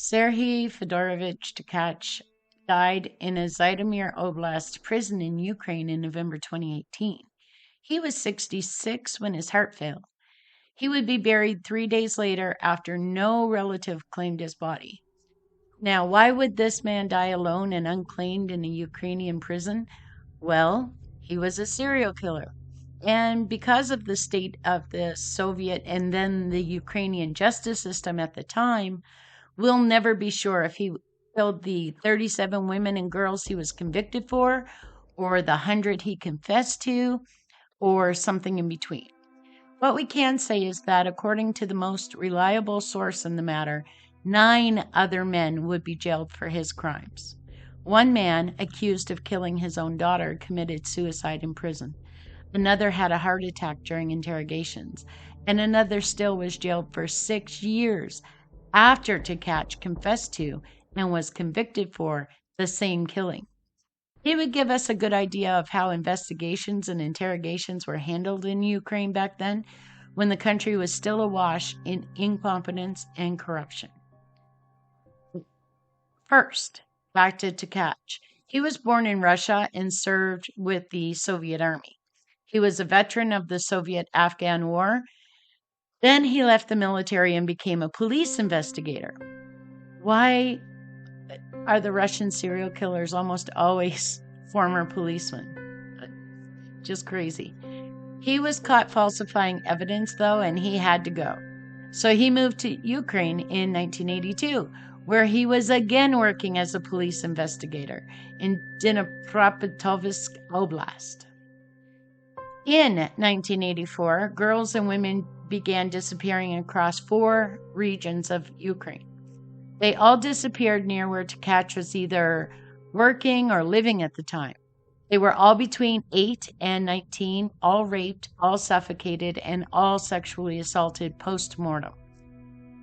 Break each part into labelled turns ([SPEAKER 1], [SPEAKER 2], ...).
[SPEAKER 1] Serhiy Fedorovich Tkach died in a Zhytomyr Oblast prison in Ukraine in November 2018. He was 66 when his heart failed. He would be buried 3 days later after no relative claimed his body. Now, why would this man die alone and unclaimed in a Ukrainian prison? Well, he was a serial killer. And because of the state of the Soviet and then the Ukrainian justice system at the time, we'll never be sure if he killed the 37 women and girls he was convicted for, or the 100 he confessed to, or something in between. What we can say is that, according to the most reliable source in the matter, 9 other men would be jailed for his crimes. One man, accused of killing his own daughter, committed suicide in prison. Another had a heart attack during interrogations, and another still was jailed for 6 years after Tkach confessed to and was convicted for the same killing. He would give us a good idea of how investigations and interrogations were handled in Ukraine back then, when the country was still awash in incompetence and corruption. First, back to Tkach. He was born in Russia and served with the Soviet Army. He was a veteran of the Soviet-Afghan War. Then he left the military and became a police investigator. Why are the Russian serial killers almost always former policemen? Just crazy. He was caught falsifying evidence, though, and he had to go. So he moved to Ukraine in 1982, where he was again working as a police investigator in Dnipropetrovsk Oblast. In 1984, girls and women began disappearing across 4 regions of Ukraine. They all disappeared near where Tkach was either working or living at the time. They were all between 8 and 19, all raped, all suffocated, and all sexually assaulted post-mortem.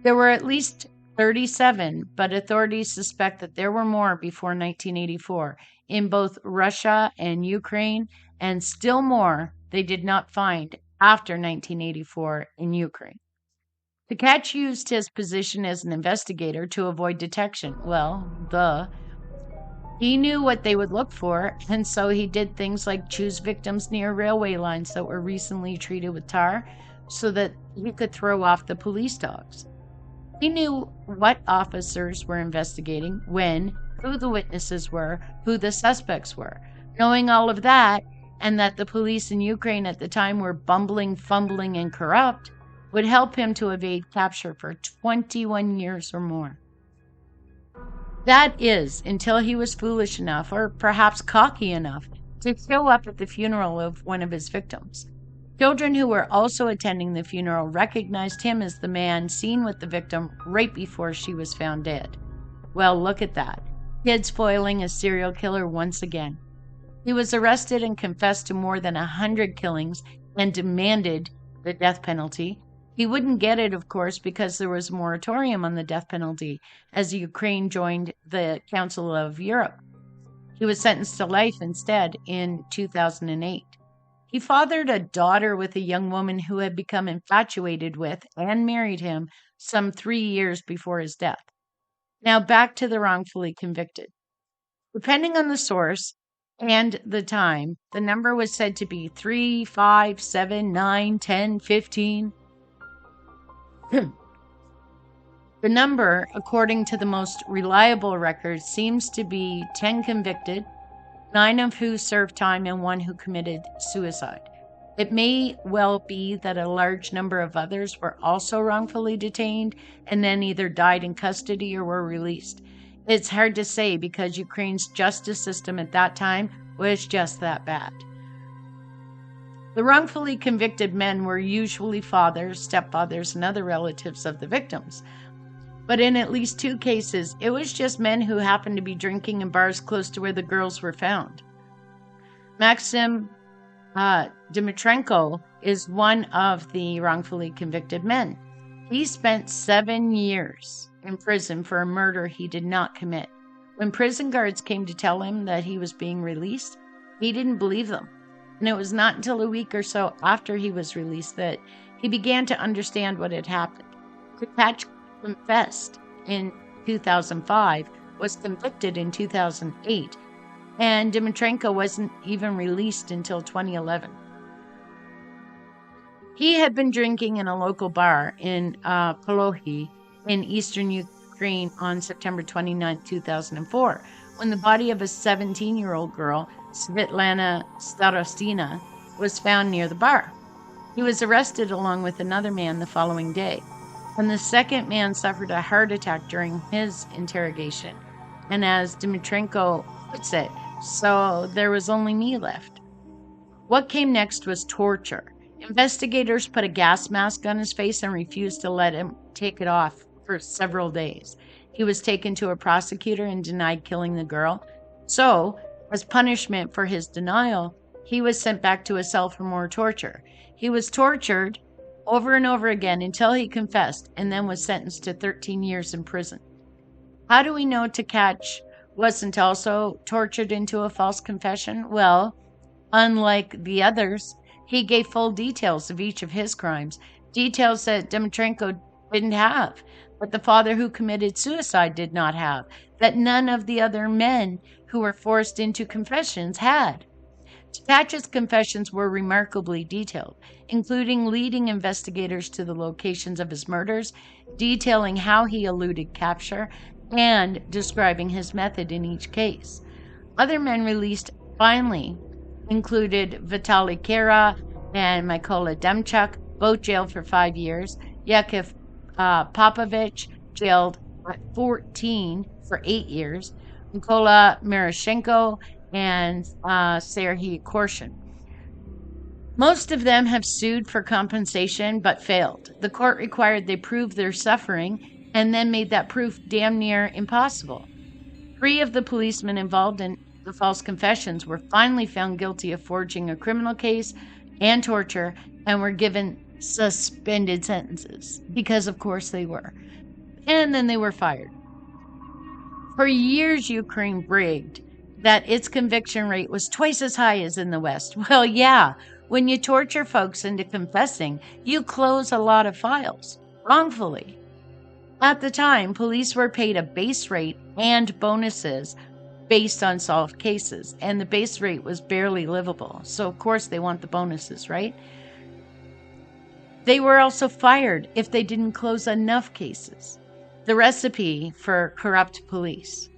[SPEAKER 1] There were at least 37, but authorities suspect that there were more before 1984 in both Russia and Ukraine, and still more they did not find after 1984 in Ukraine. Tkach used his position as an investigator to avoid detection. He knew what they would look for, and so he did things like choose victims near railway lines that were recently treated with tar so that he could throw off the police dogs. He knew what officers were investigating, when, who the witnesses were, who the suspects were. Knowing all of that, and that the police in Ukraine at the time were bumbling, fumbling, and corrupt, would help him to evade capture for 21 years or more. That is, until he was foolish enough, or perhaps cocky enough, to show up at the funeral of one of his victims. Children who were also attending the funeral recognized him as the man seen with the victim right before she was found dead. Well, look at that. Kids foiling a serial killer once again. He was arrested and confessed to more than 100 killings and demanded the death penalty. He wouldn't get it, of course, because there was a moratorium on the death penalty as Ukraine joined the Council of Europe. He was sentenced to life instead in 2008. He fathered a daughter with a young woman who had become infatuated with and married him some 3 years before his death. Now back to the wrongfully convicted. Depending on the source and the time, the number was said to be 3, 5, 7, 9, 10, 15. The number, according to the most reliable records, seems to be 10 convicted, 9 of who served time and 1 who committed suicide. It may well be that a large number of others were also wrongfully detained and then either died in custody or were released. It's hard to say because Ukraine's justice system at that time was just that bad. The wrongfully convicted men were usually fathers, stepfathers, and other relatives of the victims. But in at least 2 cases, it was just men who happened to be drinking in bars close to where the girls were found. Maxim Dmitrenko is one of the wrongfully convicted men. He spent 7 years in prison for a murder he did not commit. When prison guards came to tell him that he was being released, he didn't believe them. And it was not until a week or so after he was released that he began to understand what had happened. Tkach confessed in 2005, was convicted in 2008, and Dmytrenko wasn't even released until 2011. He had been drinking in a local bar in Polohi in eastern Ukraine on September 29, 2004, when the body of a 17-year-old girl, Svitlana Starostina, was found near the bar. He was arrested along with another man the following day, and the second man suffered a heart attack during his interrogation. And as Dmytrenko puts it, so there was only me left. What came next was torture. Investigators put a gas mask on his face and refused to let him take it off for several days. He was taken to a prosecutor and denied killing the girl. So, as punishment for his denial, he was sent back to a cell for more torture. He was tortured over and over again until he confessed and then was sentenced to 13 years in prison. How do we know Tkach wasn't also tortured into a false confession? Well, unlike the others, he gave full details of each of his crimes, details that Dmytrenko didn't have, that the father who committed suicide did not have, that none of the other men who were forced into confessions had. Tkach's confessions were remarkably detailed, including leading investigators to the locations of his murders, detailing how he eluded capture, and describing his method in each case. Other men released finally included Vitaly Kara and Mykola Demchuk, both jailed for 5 years. Yakov Popovich, jailed at 14 for 8 years. Mykola Miрошenko and Serhiy Tkach. Most of them have sued for compensation but failed. The court required they prove their suffering and then made that proof damn near impossible. 3 of the policemen involved in the false confessions were finally found guilty of forging a criminal case and torture and were given suspended sentences because, of course, they were. And then they were fired. For years, Ukraine bragged that its conviction rate was twice as high as in the West. Well, yeah, when you torture folks into confessing, you close a lot of files wrongfully. At the time, police were paid a base rate and bonuses based on solved cases, and the base rate was barely livable. So, of course, they want the bonuses, right? They were also fired if they didn't close enough cases. The recipe for corrupt police.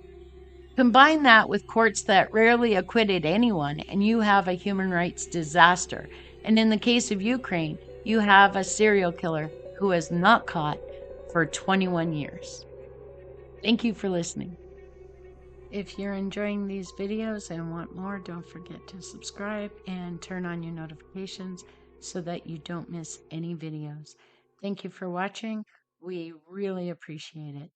[SPEAKER 1] Combine that with courts that rarely acquitted anyone, and you have a human rights disaster. And in the case of Ukraine, you have a serial killer who was not caught for 21 years. Thank you for listening. If you're enjoying these videos and want more, don't forget to subscribe and turn on your notifications so that you don't miss any videos. Thank you for watching. We really appreciate it.